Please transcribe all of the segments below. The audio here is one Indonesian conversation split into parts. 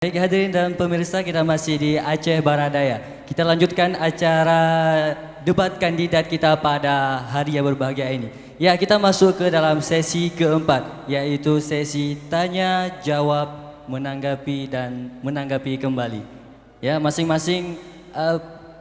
Baik hadirin dan pemirsa, kita masih di Aceh Barat Daya. Kita lanjutkan acara debat kandidat kita pada hari yang berbahagia ini. Ya, kita masuk ke dalam sesi keempat, yaitu sesi tanya jawab menanggapi dan menanggapi kembali. Ya, masing-masing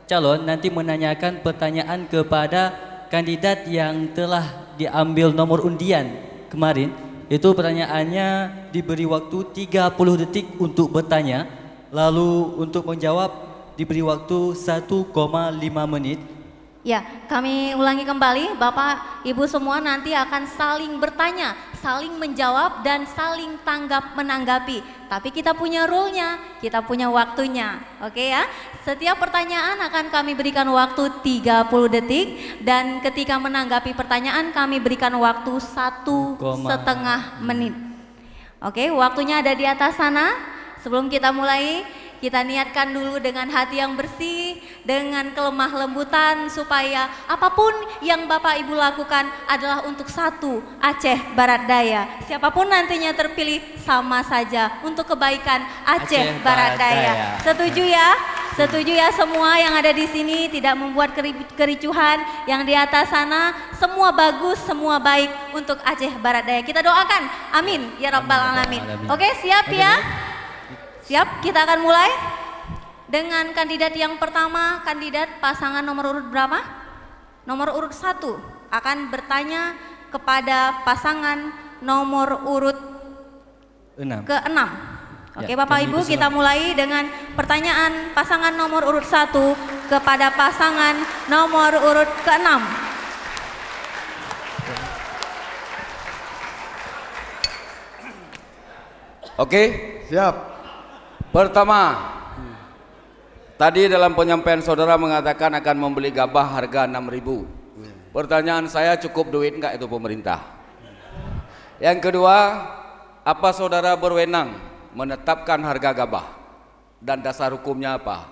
calon nanti menanyakan pertanyaan kepada kandidat yang telah diambil nomor undian kemarin. Itu pertanyaannya diberi waktu 30 detik untuk bertanya, lalu untuk menjawab diberi waktu 1,5 menit. Ya, kami ulangi kembali, Bapak, Ibu semua nanti akan saling bertanya, saling menjawab dan saling tanggap menanggapi. Tapi kita punya rule-nya, kita punya waktunya. Oke ya? Setiap pertanyaan akan kami berikan waktu 30 detik dan ketika menanggapi pertanyaan kami berikan waktu 1,5 menit. Oke, waktunya ada di atas sana. Sebelum kita mulai, kita niatkan dulu dengan hati yang bersih, dengan kelemah lembutan supaya apapun yang Bapak Ibu lakukan adalah untuk satu Aceh Barat Daya. Siapapun nantinya terpilih sama saja untuk kebaikan Aceh Barat Daya. Setuju ya? Setuju ya semua yang ada di sini, tidak membuat kericuhan. Yang di atas sana semua bagus, semua baik untuk Aceh Barat Daya. Kita doakan, amin ya rabbal alamin. Oke, siap ya? Siap, kita akan mulai dengan kandidat yang pertama, kandidat pasangan nomor urut berapa? Nomor urut 1 akan bertanya kepada pasangan nomor urut ke-6. Oke, Bapak Ibu, kita mulai dengan pertanyaan pasangan nomor urut 1 kepada pasangan nomor urut ke-6. Oke, siap. Pertama, tadi dalam penyampaian saudara mengatakan akan membeli gabah harga 6.000. Pertanyaan saya, cukup duit enggak itu pemerintah? Yang kedua, apa saudara berwenang menetapkan harga gabah dan dasar hukumnya apa?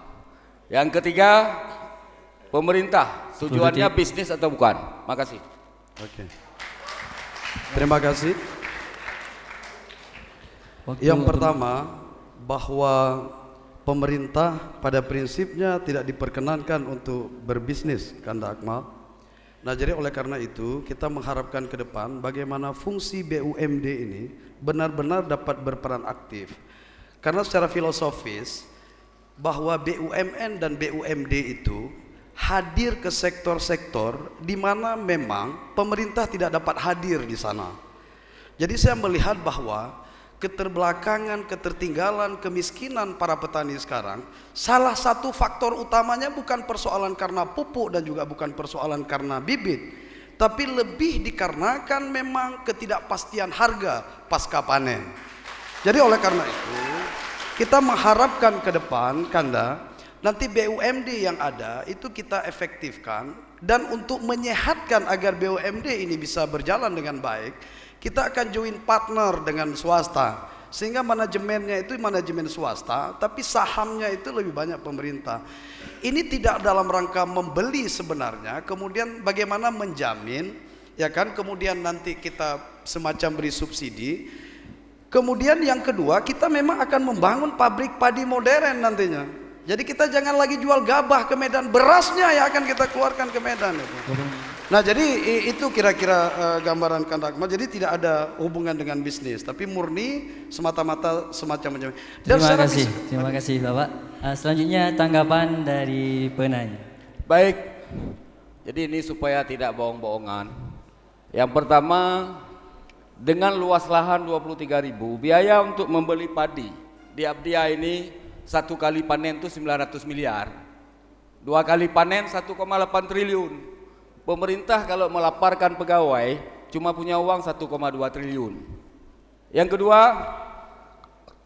Yang ketiga, pemerintah tujuannya bisnis atau bukan? Makasih. Oke. Terima kasih. Yang pertama, bahwa pemerintah pada prinsipnya tidak diperkenankan untuk berbisnis, Kanda Akmal. Nah, jadi oleh karena itu kita mengharapkan ke depan bagaimana fungsi BUMD ini benar-benar dapat berperan aktif. Karena secara filosofis bahwa BUMN dan BUMD itu hadir ke sektor-sektor di mana memang pemerintah tidak dapat hadir di sana. Jadi saya melihat bahwa keterbelakangan, ketertinggalan, kemiskinan para petani sekarang, salah satu faktor utamanya bukan persoalan karena pupuk dan juga bukan persoalan karena bibit, tapi lebih dikarenakan memang ketidakpastian harga pasca panen. Jadi oleh karena itu kita mengharapkan ke depan, Kanda, nanti BUMD yang ada itu kita efektifkan, dan untuk menyehatkan agar BUMD ini bisa berjalan dengan baik, kita akan join partner dengan swasta, sehingga manajemennya itu manajemen swasta, tapi sahamnya itu lebih banyak pemerintah. Ini tidak dalam rangka membeli sebenarnya, kemudian bagaimana menjamin, ya kan, kemudian nanti kita semacam beri subsidi. Kemudian yang kedua, kita memang akan membangun pabrik padi modern nantinya. Jadi kita jangan lagi jual gabah ke Medan, berasnya ya akan kita keluarkan ke Medan. Nah, jadi itu kira-kira gambaran Kanda Akmal. Jadi tidak ada hubungan dengan bisnis, tapi murni semata-mata semacam. Terima kasih Bapak. Selanjutnya tanggapan dari penanya. Baik, jadi ini supaya tidak bohong-bohongan. Yang pertama, dengan luas lahan 23.000, biaya untuk membeli padi di Abdia ini satu kali panen itu 900 miliar, dua kali panen 1,8 triliun. Pemerintah kalau melaparkan pegawai cuma punya uang 1,2 triliun. Yang kedua,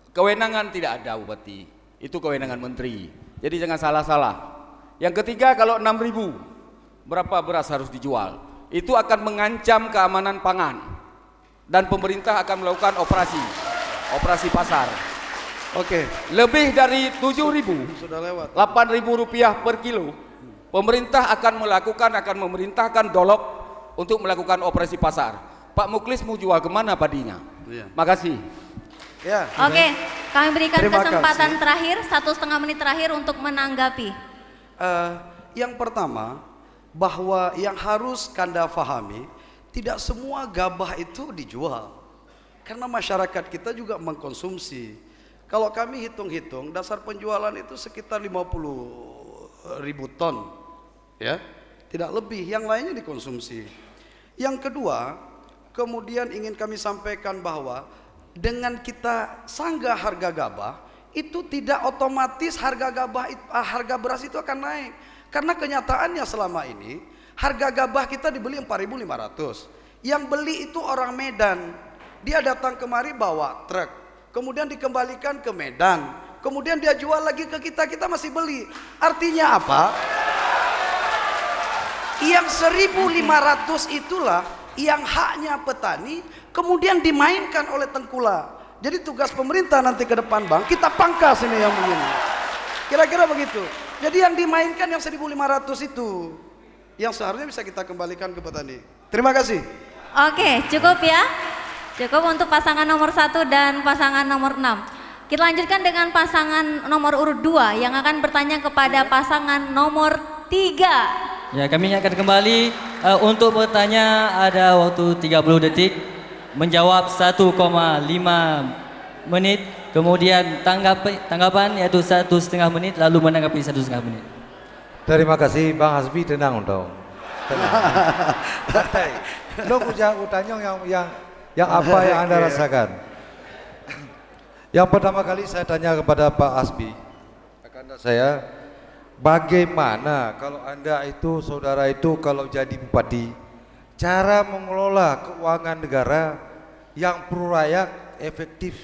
kewenangan tidak ada Bupati, itu kewenangan menteri. Jadi jangan salah-salah. Yang ketiga, kalau 6.000 berapa beras harus dijual, itu akan mengancam keamanan pangan, dan pemerintah akan melakukan operasi pasar. Oke. Lebih dari 7.000, 8.000 rupiah per kilo. Pemerintah akan memerintahkan Dolok untuk melakukan operasi pasar. Pak Muklis mau jual kemana padinya? Makasih. Ya. Oke. kami berikan Terima kesempatan kasih. terakhir, 1,5 menit terakhir untuk menanggapi. Yang pertama, bahwa yang harus Kanda fahami, tidak semua gabah itu dijual. Karena masyarakat kita juga mengkonsumsi. Kalau kami hitung-hitung, dasar penjualan itu sekitar 50.000 ton. Ya, tidak lebih, yang lainnya dikonsumsi. Yang kedua, kemudian ingin kami sampaikan bahwa dengan kita sanggah harga gabah, itu tidak otomatis harga beras itu akan naik. Karena kenyataannya selama ini harga gabah kita dibeli 4.500. Yang beli itu orang Medan. Dia datang kemari bawa truk, kemudian dikembalikan ke Medan, kemudian dia jual lagi ke kita, kita masih beli. Artinya apa? Yang 1.500 itulah yang haknya petani kemudian dimainkan oleh tengkulak. Jadi tugas pemerintah nanti ke depan bang, kita pangkas ini yang begini. Kira-kira begitu. Jadi yang dimainkan yang 1.500 itu, yang seharusnya bisa kita kembalikan ke petani. Terima kasih. Oke, cukup ya. Cukup untuk pasangan nomor 1 dan pasangan nomor 6. Kita lanjutkan dengan pasangan nomor urut 2 yang akan bertanya kepada pasangan nomor 3. Ya, kami akan kembali untuk bertanya ada waktu 30 detik, menjawab 1,5 menit, kemudian tanggapan yaitu 1,5 menit, lalu menanggapi 1,5 menit. Terima kasih Bang Hasbi, tenang dong. Tenang. Santai. Lo utanya yang apa yang Anda rasakan. Yang pertama kali saya tanya kepada Pak Hasbi, rekan saya, bagaimana kalau Anda itu, saudara itu kalau jadi bupati, cara mengelola keuangan negara yang pro rakyat, efektif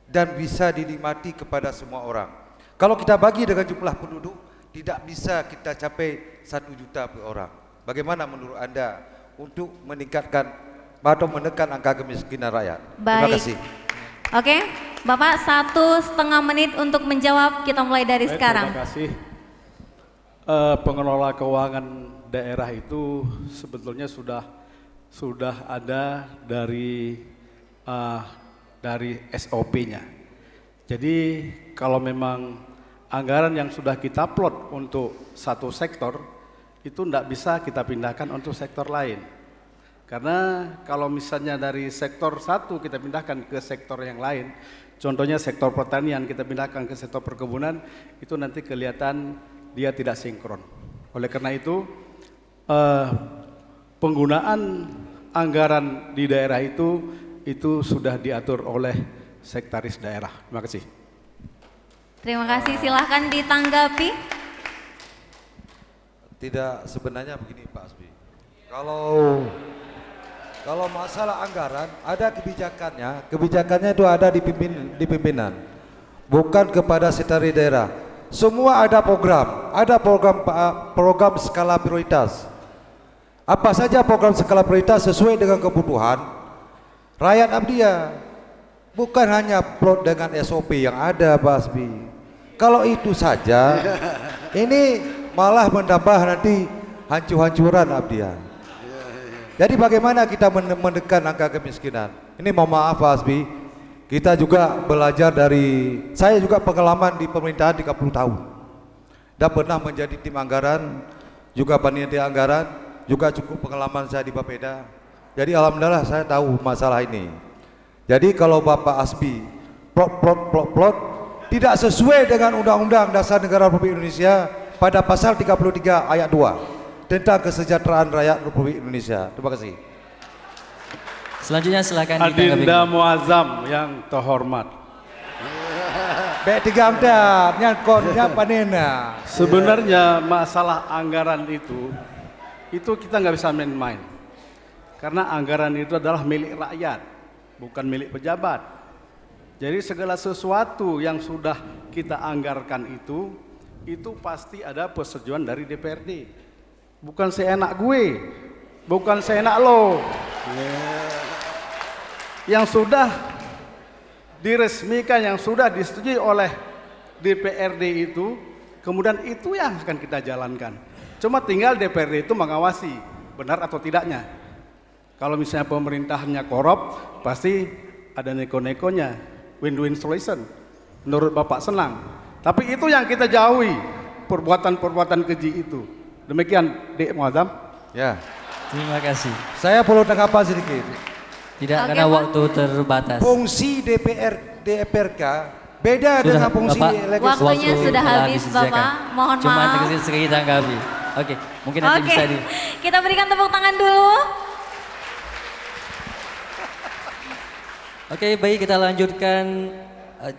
dan bisa dinikmati kepada semua orang. Kalau kita bagi dengan jumlah penduduk, tidak bisa kita capai 1 juta per orang. Bagaimana menurut Anda untuk meningkatkan atau menekan angka kemiskinan rakyat? Terima Baik. kasih. Oke, Bapak 1,5 menit untuk menjawab. Kita mulai dari sekarang. Terima kasih. Pengelola keuangan daerah itu sebetulnya sudah ada dari SOP-nya. Jadi kalau memang anggaran yang sudah kita plot untuk satu sektor itu tidak bisa kita pindahkan untuk sektor lain. Karena kalau misalnya dari sektor satu kita pindahkan ke sektor yang lain, contohnya sektor pertanian kita pindahkan ke sektor perkebunan, itu nanti kelihatan dia tidak sinkron. Oleh karena itu penggunaan anggaran di daerah itu sudah diatur oleh sekretaris daerah. Terima kasih. Terima kasih, silahkan ditanggapi. Tidak, sebenarnya begini Pak Hasbi. Kalau masalah anggaran ada kebijakannya, kebijakannya itu ada di pimpinan, bukan kepada sekretaris daerah. Semua ada program skala prioritas. Apa saja program skala prioritas sesuai dengan kebutuhan rakyat Abdia, bukan hanya plot dengan SOP yang ada Pak Hasbi. Kalau itu saja, ini malah menambah nanti hancur-hancuran Abdia. Jadi bagaimana kita menekan angka kemiskinan? Ini mohon maaf Pak Hasbi, kita juga belajar dari, saya juga pengalaman di pemerintahan 30 tahun. Dan pernah menjadi tim anggaran, juga panitia anggaran, juga cukup pengalaman saya di Bapeda. Jadi alhamdulillah saya tahu masalah ini. Jadi kalau Bapak Hasbi plot tidak sesuai dengan Undang-Undang Dasar Negara Republik Indonesia pada pasal 33 ayat 2 tentang kesejahteraan rakyat Republik Indonesia. Terima kasih. Selanjutnya silakan ditanggapi. Adinda Muazzam yang terhormat. Baik tiga amda, nyangkotnya panena. Sebenarnya masalah anggaran itu kita nggak bisa main-main. Karena anggaran itu adalah milik rakyat, bukan milik pejabat. Jadi segala sesuatu yang sudah kita anggarkan itu pasti ada persetujuan dari DPRD. Bukan seenak gue, bukan seenak lo. Yang sudah diresmikan, yang sudah disetujui oleh DPRD itu, kemudian itu yang akan kita jalankan. Cuma tinggal DPRD itu mengawasi benar atau tidaknya. Kalau misalnya pemerintahannya korup, pasti ada neko-nekonya, win-win solution. menurut Bapak senang. Tapi itu yang kita jauhi, perbuatan-perbuatan keji itu. Demikian, Dek Muazzam. Ya, Terima kasih. saya perlu tanggapan sedikit. Tidak Oke, karena Pak. waktu terbatas. Fungsi DPRK beda dengan fungsi Bapak, legislatif. Waktunya sudah habis, disediakan. Bapak. Mohon Cuma maaf. sedikit tanggapi. Oke, mungkin nanti Oke, bisa di. kita berikan tepuk tangan dulu. Oke, baik kita lanjutkan.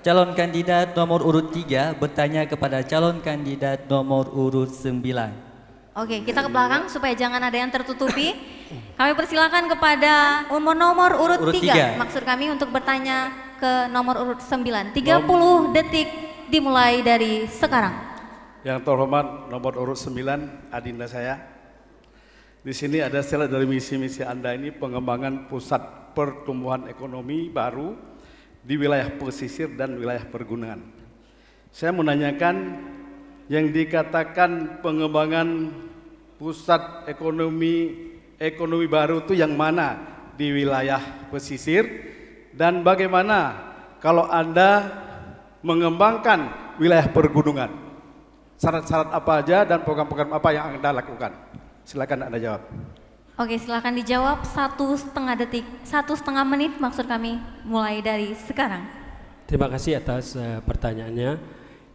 Calon kandidat nomor urut 3 bertanya kepada calon kandidat nomor urut 9. Oke, kita ke belakang supaya jangan ada yang tertutupi. Kami persilakan kepada nomor urut Urut 3. tiga. Maksud kami untuk bertanya ke nomor urut 9. 30 detik dimulai dari sekarang. Yang terhormat nomor urut 9, adinda saya. Di sini ada salah dari misi-misi Anda ini pengembangan pusat pertumbuhan ekonomi baru di wilayah pesisir dan wilayah pergunungan. Saya menanyakan yang dikatakan pengembangan pusat ekonomi baru itu yang mana di wilayah pesisir, dan bagaimana kalau Anda mengembangkan wilayah pergunungan? Syarat-syarat apa aja dan program-program apa yang Anda lakukan? Silakan Anda jawab. Oke, silakan dijawab 1,5 detik, 1,5 menit maksud kami mulai dari sekarang. Terima kasih atas pertanyaannya.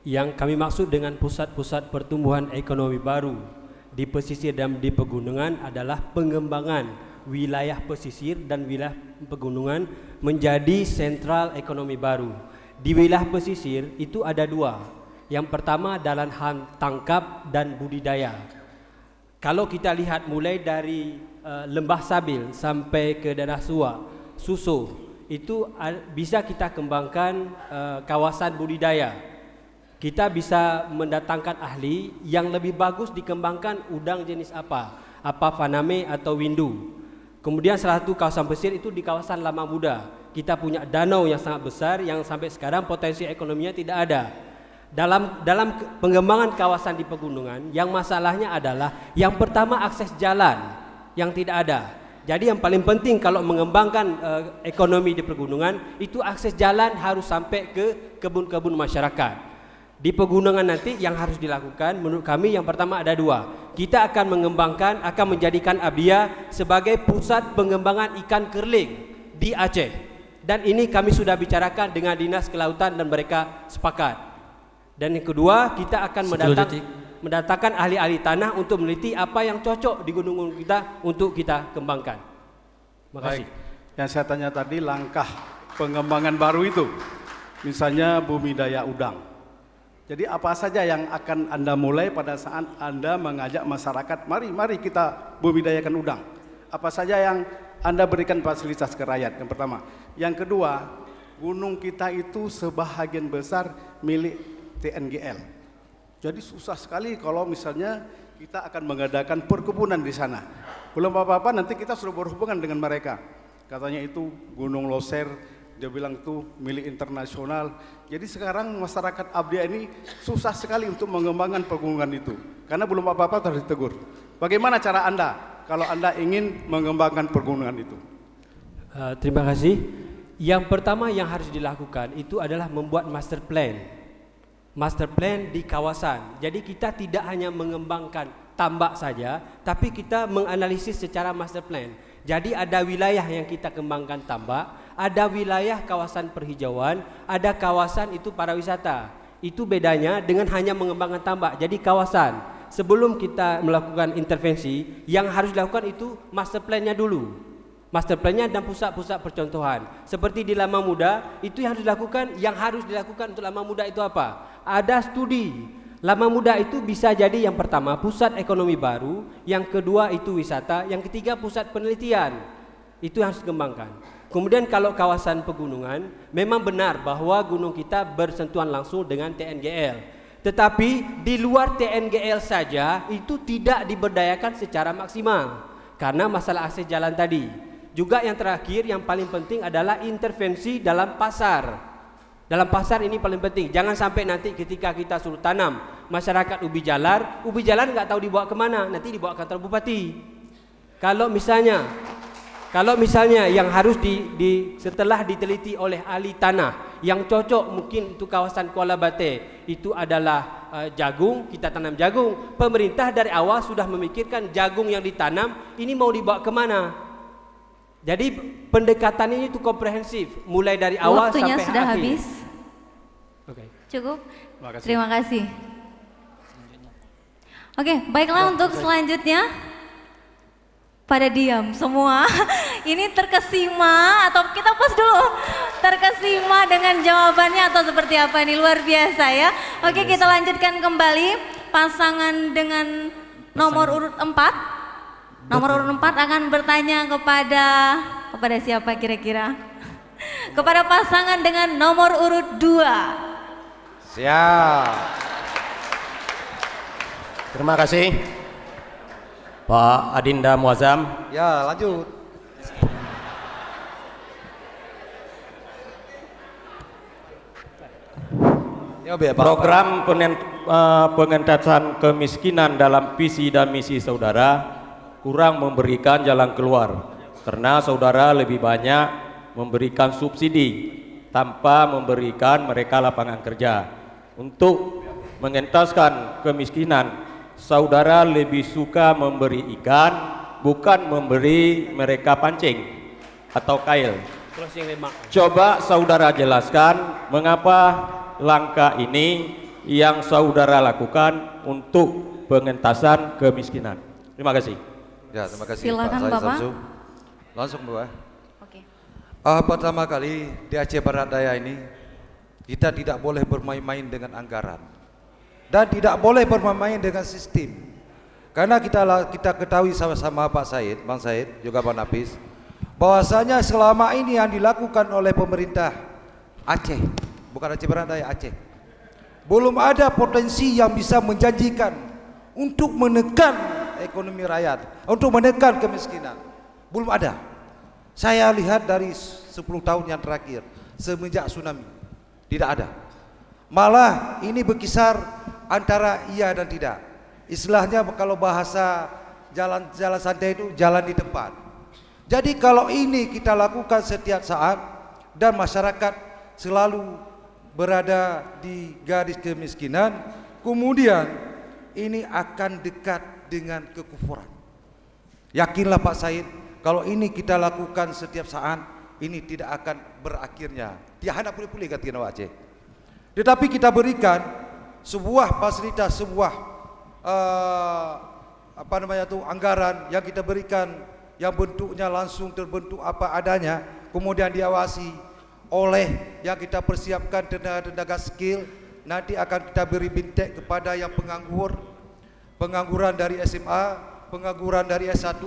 Yang kami maksud dengan pusat-pusat pertumbuhan ekonomi baru di pesisir dan di pegunungan adalah pengembangan wilayah pesisir dan wilayah pegunungan menjadi sentral ekonomi baru. Di wilayah pesisir itu ada dua. Yang pertama adalah tangkap dan budidaya. Kalau kita lihat mulai dari Lembah Sabil sampai ke daerah Suso, itu bisa kita kembangkan kawasan budidaya. Kita bisa mendatangkan ahli yang lebih bagus dikembangkan udang jenis apa faname atau windu. Kemudian salah satu kawasan pesisir itu di kawasan Lama Muda. Kita punya danau yang sangat besar yang sampai sekarang potensi ekonominya tidak ada. Dalam pengembangan kawasan di pegunungan, yang masalahnya adalah yang pertama akses jalan yang tidak ada. Jadi yang paling penting kalau mengembangkan ekonomi di pegunungan itu akses jalan harus sampai ke kebun-kebun masyarakat. Di pegunungan nanti yang harus dilakukan menurut kami yang pertama ada dua. Kita akan menjadikan Abdia sebagai pusat pengembangan ikan kerling di Aceh. Dan ini kami sudah bicarakan dengan Dinas Kelautan dan mereka sepakat. Dan yang kedua kita akan mendatangkan ahli-ahli tanah untuk meneliti apa yang cocok di gunung-gunung kita untuk kita kembangkan. Terima kasih. Baik. Yang saya tanya tadi langkah pengembangan baru itu, misalnya budidaya udang. Jadi apa saja yang akan Anda mulai pada saat Anda mengajak masyarakat, mari kita budidayakan udang. Apa saja yang Anda berikan fasilitas ke rakyat, yang pertama. Yang kedua, gunung kita itu sebahagian besar milik TNGL. Jadi susah sekali kalau misalnya kita akan mengadakan perkebunan di sana. Belum apa-apa nanti kita sudah berhubungan dengan mereka. Katanya itu Gunung Loser, dia bilang itu milik internasional. Jadi sekarang masyarakat Abdia ini susah sekali untuk mengembangkan pegunungan itu. Karena belum apa-apa harus ditegur. Bagaimana cara Anda kalau Anda ingin mengembangkan pegunungan itu? Terima kasih. Yang pertama yang harus dilakukan itu adalah membuat master plan. Master plan di kawasan. Jadi kita tidak hanya mengembangkan tambak saja, tapi kita menganalisis secara master plan. Jadi ada wilayah yang kita kembangkan tambak, ada wilayah kawasan perhijauan, ada kawasan itu para wisata. Itu bedanya dengan hanya mengembangkan tambak. Jadi kawasan, sebelum kita melakukan intervensi, yang harus dilakukan itu master plan-nya dulu. Master plan-nya dan pusat-pusat percontohan. Seperti di Lama Muda, itu yang harus dilakukan untuk Lama Muda itu apa? Ada studi. Lama Muda itu bisa jadi yang pertama pusat ekonomi baru, yang kedua itu wisata, yang ketiga pusat penelitian. Itu yang harus dikembangkan. Kemudian kalau kawasan pegunungan, memang benar bahwa gunung kita bersentuhan langsung dengan TNGL. Tetapi di luar TNGL saja itu tidak diberdayakan secara maksimal karena masalah akses jalan tadi. Juga yang terakhir yang paling penting adalah intervensi dalam pasar. Dalam pasar ini paling penting. Jangan sampai nanti ketika kita suruh tanam masyarakat ubi jalar nggak tahu dibawa kemana, nanti dibawa ke kantor bupati. Kalau misalnya Kalau misalnya yang harus setelah diteliti oleh ahli tanah yang cocok mungkin untuk kawasan Kuala Bate itu adalah jagung, kita tanam jagung. Pemerintah dari awal sudah memikirkan jagung yang ditanam ini mau dibawa kemana. Jadi pendekatan ini itu komprehensif mulai dari awal Waktunya sampai sudah akhir. habis. Oke. Cukup? Terima kasih. Terima kasih. Oke, baiklah untuk selanjutnya. Pada diam semua. Ini terkesima atau kita pause dulu. Terkesima dengan jawabannya atau seperti apa ini, luar biasa ya. Oke, kita lanjutkan kembali pasangan dengan nomor urut 4. Nomor urut 4 akan bertanya kepada siapa kira-kira? Kepada pasangan dengan nomor urut 2. Siap. Terima kasih Pak Adinda Muazzam. Ya, lanjut. Ya, Pak. Program pengentasan kemiskinan dalam visi dan misi saudara kurang memberikan jalan keluar karena saudara lebih banyak memberikan subsidi tanpa memberikan mereka lapangan kerja. Untuk mengentaskan kemiskinan, saudara lebih suka memberi ikan, bukan memberi mereka pancing atau kail. Closing remark. Coba saudara jelaskan mengapa langkah ini yang saudara lakukan untuk pengentasan kemiskinan. Terima kasih. Ya, terima kasih Silakan, Pak Said Bapak. Samsu. Langsung Bu. Oke. Pertama kali di Aceh Barat Daya ini kita tidak boleh bermain-main dengan anggaran dan tidak boleh bermain-main dengan sistem. Karena kita ketahui sama-sama Pak Said, Bang Said, juga Bang Nafis, bahwasanya selama ini yang dilakukan oleh pemerintah Aceh, bukan Aceh Barat Daya, Aceh, belum ada potensi yang bisa menjanjikan untuk menekan ekonomi rakyat, untuk menekan kemiskinan. Belum ada. Saya lihat dari 10 tahun yang terakhir semenjak tsunami tidak ada. Malah ini berkisar antara iya dan tidak. Istilahnya kalau bahasa jalan santai itu jalan di tempat. Jadi kalau ini kita lakukan setiap saat dan masyarakat selalu berada di garis kemiskinan, kemudian ini akan dekat dengan kekufuran. Yakinlah Pak Said, kalau ini kita lakukan setiap saat, ini tidak akan berakhirnya. Dia hendak pulih-pulih kata Nawa Aceh. Tetapi kita berikan sebuah fasilitas, sebuah anggaran yang kita berikan yang bentuknya langsung terbentuk apa adanya, kemudian diawasi oleh yang kita persiapkan tenaga skill. Nanti akan kita beri bintek kepada yang pengangguran dari SMA, pengangguran dari S1,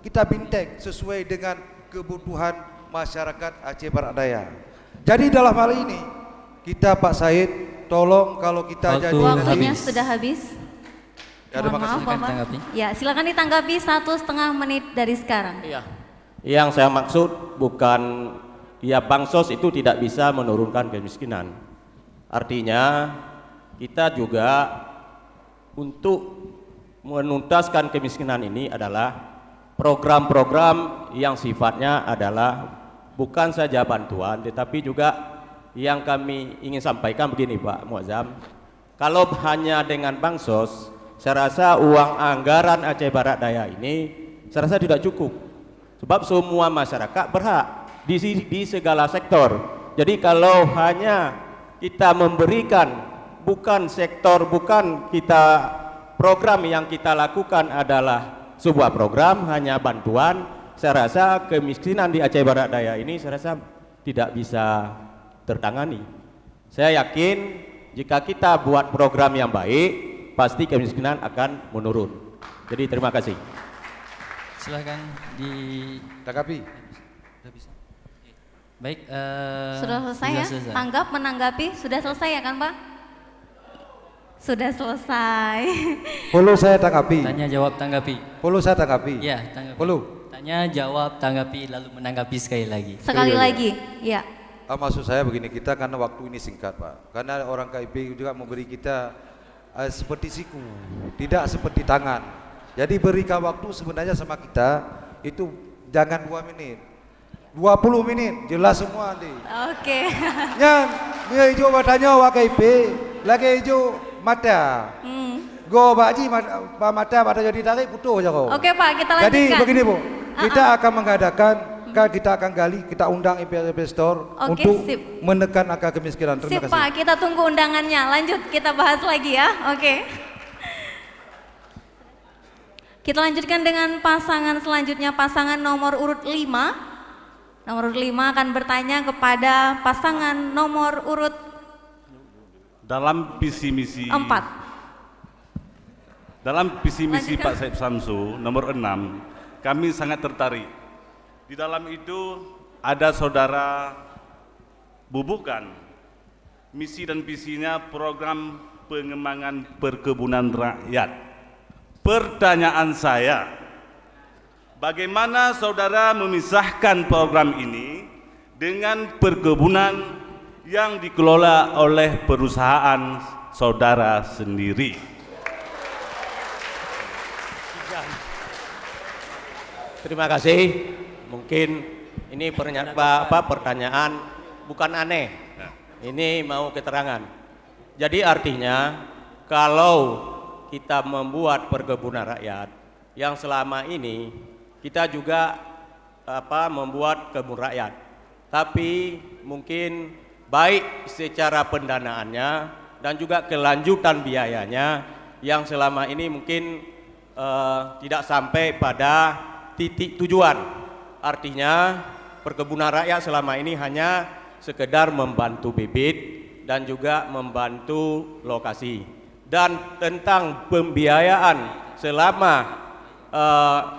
kita bintek sesuai dengan kebutuhan masyarakat Aceh Barat Daya. Jadi dalam hal ini kita Pak Said, tolong kalau kita jadi Waktunya sudah habis. Ya, terima Mohon kasih. maaf, Bapak. Ya, silakan ditanggapi 1,5 menit dari sekarang. Iya. Yang saya maksud bukan ya bansos itu tidak bisa menurunkan kemiskinan. Artinya kita juga untuk menuntaskan kemiskinan ini adalah program-program yang sifatnya adalah bukan saja bantuan tetapi juga yang kami ingin sampaikan begini Pak Muazzam. Kalau hanya dengan bansos, saya rasa uang anggaran Aceh Barat Daya ini saya rasa tidak cukup. Sebab semua masyarakat berhak di segala sektor. Jadi kalau hanya kita memberikan bukan sektor, bukan kita program yang kita lakukan adalah sebuah program hanya bantuan, saya rasa kemiskinan di Aceh Barat Daya ini saya rasa tidak bisa tertangani. Saya yakin jika kita buat program yang baik, pasti kemiskinan akan menurun. Jadi terima kasih. Silakan Tanggapi. Baik, Sudah selesai ya? Tanggap, menanggapi, sudah selesai ya kan Pak? Sudah selesai. Perlu saya tanggapi. Tanya jawab tanggapi. Perlu saya tanggapi. Ya, tanggapi. Perlu. Tanya jawab tanggapi lalu menanggapi sekali lagi. Sekali Iya. lagi, ya. Maksud saya begini, kita karena waktu ini singkat Pak. Karena orang KIP juga memberi kita seperti siku, tidak seperti tangan. Jadi berikan waktu sebenarnya sama kita itu jangan 2 menit. 20 menit, jelas semua nanti. Oke. Yang dia hijau batanya WKIP, lagi hijau mata. Go baji mata jadi tarik putus aja kau. Oke Pak, kita lanjutkan. Jadi begini Bu, kita akan mengadakan, kita akan gali, kita undang investor Oke, untuk sip. menekan angka kemiskinan. Terima Sip kasih. Pak, kita tunggu undangannya. Lanjut, kita bahas lagi ya. Oke. Kita lanjutkan dengan pasangan selanjutnya, pasangan nomor urut 5. Nomor urut 5 akan bertanya kepada pasangan nomor urut dalam visi misi 4. Dalam visi misi Lanjutkan. Pak Said Samsu nomor 6, kami sangat tertarik. Di dalam itu ada saudara bubuhkan misi dan visinya program pengembangan perkebunan rakyat. Pertanyaan saya, bagaimana saudara memisahkan program ini dengan perkebunan yang dikelola oleh perusahaan saudara sendiri? Terima kasih. Mungkin ini pertanyaan bukan aneh. Ini mau keterangan. Jadi artinya kalau kita membuat perkebunan rakyat yang selama ini kita juga membuat kebun rakyat. Tapi mungkin baik secara pendanaannya dan juga kelanjutan biayanya yang selama ini mungkin tidak sampai pada titik tujuan. Artinya perkebunan rakyat selama ini hanya sekedar membantu bibit dan juga membantu lokasi. Dan tentang pembiayaan selama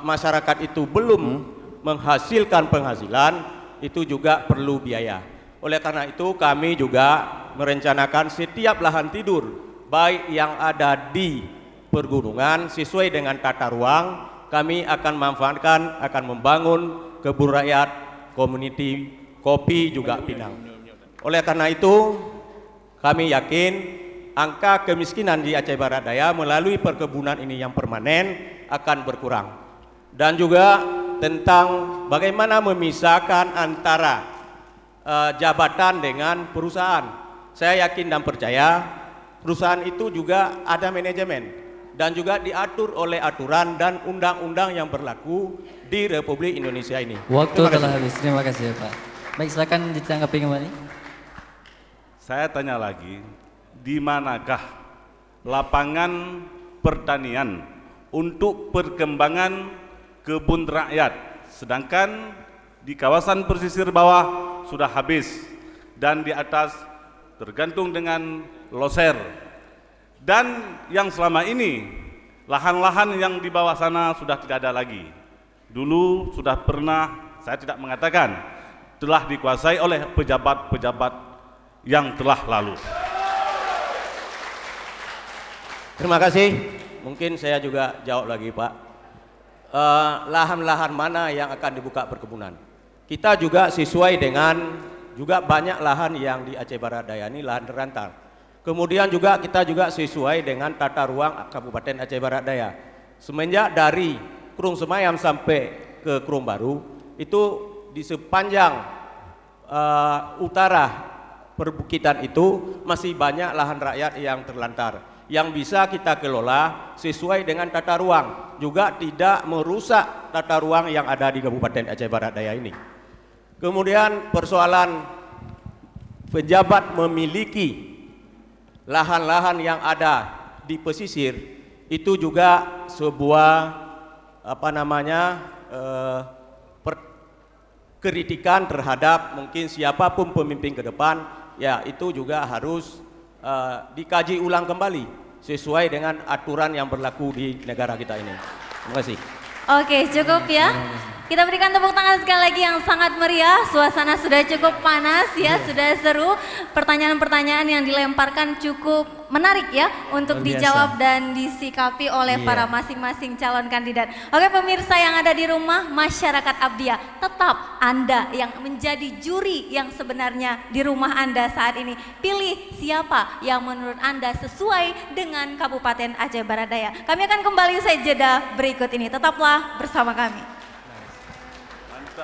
masyarakat itu belum menghasilkan penghasilan, itu juga perlu biaya. Oleh karena itu kami juga merencanakan setiap lahan tidur baik yang ada di pergunungan sesuai dengan tata ruang, kami akan manfaatkan, akan membangun kebun rakyat, community, kopi juga pinang. Oleh karena itu, kami yakin angka kemiskinan di Aceh Barat Daya melalui perkebunan ini yang permanen akan berkurang. Dan juga tentang bagaimana memisahkan antara jabatan dengan perusahaan. Saya yakin dan percaya perusahaan itu juga ada manajemen dan juga diatur oleh aturan dan undang-undang yang berlaku di Republik Indonesia ini. Waktu telah habis. Terima kasih Pak. Baik, silakan ditanggapi kembali. Saya tanya lagi, di manakah lapangan pertanian untuk perkembangan kebun rakyat, sedangkan di kawasan pesisir bawah sudah habis dan di atas tergantung dengan loser. Dan yang selama ini lahan-lahan yang di bawah sana sudah tidak ada lagi. Dulu sudah pernah, saya tidak mengatakan, telah dikuasai oleh pejabat-pejabat yang telah lalu. Terima kasih. Mungkin saya juga jawab lagi Pak. Lahan-lahan mana yang akan dibuka perkebunan? Kita juga sesuai dengan juga banyak lahan yang di Aceh Barat Daya ini lahan terlantar. Kemudian juga kita juga sesuai dengan tata ruang Kabupaten Aceh Barat Daya. Semenjak dari Krung Semayam sampai ke Krung Baru, itu di sepanjang utara perbukitan itu masih banyak lahan rakyat yang terlantar, yang bisa kita kelola sesuai dengan tata ruang, juga tidak merusak tata ruang yang ada di Kabupaten Aceh Barat Daya ini. Kemudian persoalan pejabat memiliki lahan-lahan yang ada di pesisir itu juga sebuah kritikan terhadap mungkin siapapun pemimpin ke depan, ya itu juga harus dikaji ulang kembali sesuai dengan aturan yang berlaku di negara kita ini. Terima kasih. Oke, cukup ya. Kita berikan tepuk tangan sekali lagi yang sangat meriah. Suasana sudah cukup panas ya, sudah seru. Pertanyaan-pertanyaan yang dilemparkan cukup menarik ya untuk Luar biasa. dijawab dan disikapi oleh para masing-masing calon kandidat. Oke pemirsa yang ada di rumah, masyarakat Abdia, tetap Anda yang menjadi juri yang sebenarnya di rumah Anda saat ini. Pilih siapa yang menurut Anda sesuai dengan Kabupaten Aceh Barat Daya. Kami akan kembali usai jeda berikut ini. Tetaplah bersama kami.